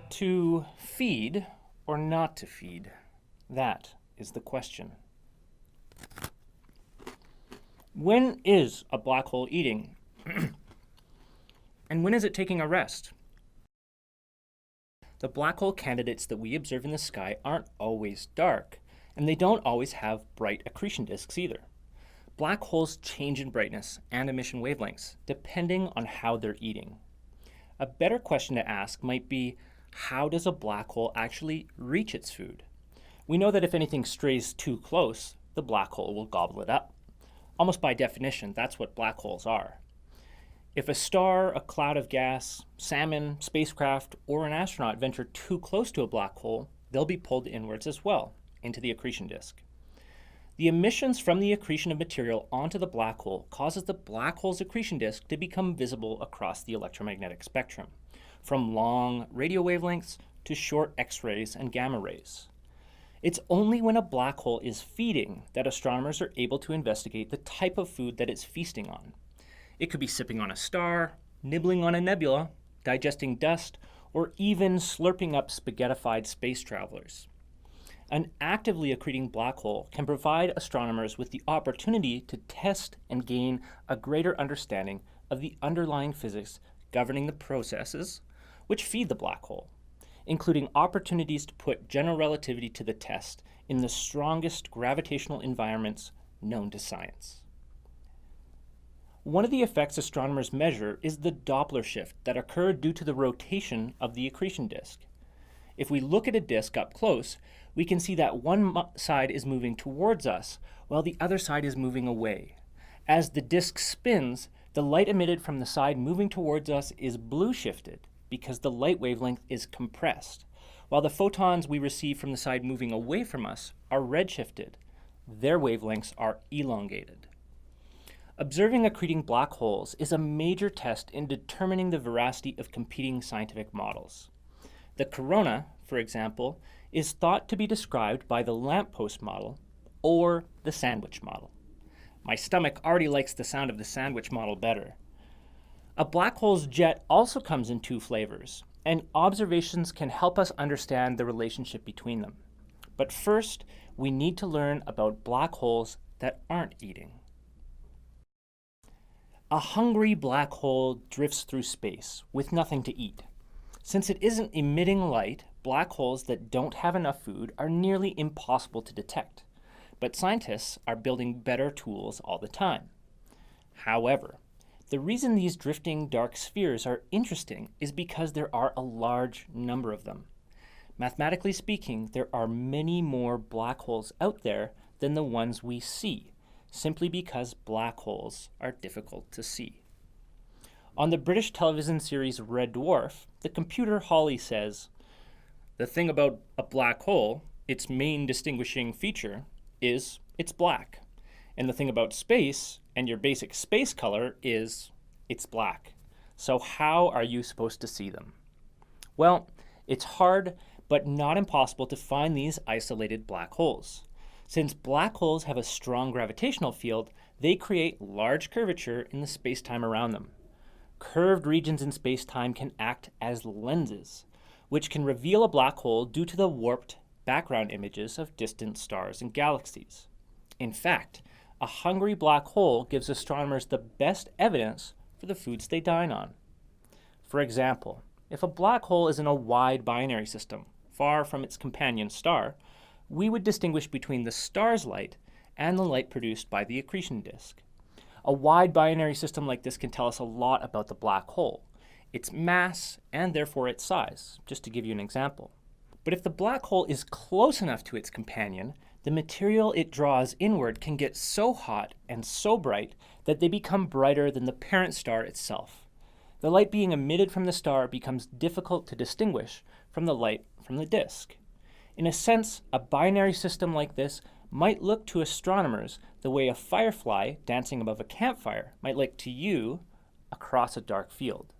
To feed or not to feed? That is the question. When is a black hole eating? And when is it taking a rest? The black hole candidates that we observe in the sky aren't always dark, and they don't always have bright accretion disks either. Black holes change in brightness and emission wavelengths, depending on how they're eating. A better question to ask might be, how does a black hole actually reach its food? We know that if anything strays too close, the black hole will gobble it up. Almost by definition, that's what black holes are. If a star, a cloud of gas, salmon, spacecraft, or an astronaut venture too close to a black hole, they'll be pulled inwards as well, into the accretion disk. The emissions from the accretion of material onto the black hole causes the black hole's accretion disk to become visible across the electromagnetic spectrum, from long radio wavelengths to short X-rays and gamma rays. It's only when a black hole is feeding that astronomers are able to investigate the type of food that it's feasting on. It could be sipping on a star, nibbling on a nebula, digesting dust, or even slurping up spaghettified space travelers. An actively accreting black hole can provide astronomers with the opportunity to test and gain a greater understanding of the underlying physics governing the processes which feed the black hole, including opportunities to put general relativity to the test in the strongest gravitational environments known to science. One of the effects astronomers measure is the Doppler shift that occurred due to the rotation of the accretion disk. If we look at a disk up close, we can see that one side is moving towards us while the other side is moving away. As the disk spins, the light emitted from the side moving towards us is blue shifted because the light wavelength is compressed, while the photons we receive from the side moving away from us are red shifted. Their wavelengths are elongated. Observing accreting black holes is a major test in determining the veracity of competing scientific models. The corona, for example, is thought to be described by the lamppost model or the sandwich model. My stomach already likes the sound of the sandwich model better. A black hole's jet also comes in two flavors, and observations can help us understand the relationship between them. But first, we need to learn about black holes that aren't eating. A hungry black hole drifts through space with nothing to eat. Since it isn't emitting light, black holes that don't have enough food are nearly impossible to detect. But scientists are building better tools all the time. However, the reason these drifting dark spheres are interesting is because there are a large number of them. Mathematically speaking, there are many more black holes out there than the ones we see, simply because black holes are difficult to see. On the British television series Red Dwarf, the computer Holly says, "The thing about a black hole, its main distinguishing feature, is it's black. And the thing about space and your basic space color is it's black. So how are you supposed to see them?" Well, it's hard but not impossible to find these isolated black holes. Since black holes have a strong gravitational field, they create large curvature in the space-time around them. Curved regions in space-time can act as lenses, which can reveal a black hole due to the warped background images of distant stars and galaxies. In fact, a hungry black hole gives astronomers the best evidence for the foods they dine on. For example, if a black hole is in a wide binary system, far from its companion star, we would distinguish between the star's light and the light produced by the accretion disk. A wide binary system like this can tell us a lot about the black hole, its mass, and therefore its size, just to give you an example. But if the black hole is close enough to its companion, the material it draws inward can get so hot and so bright that they become brighter than the parent star itself. The light being emitted from the star becomes difficult to distinguish from the light from the disk. In a sense, a binary system like this might look to astronomers the way a firefly dancing above a campfire might look to you across a dark field.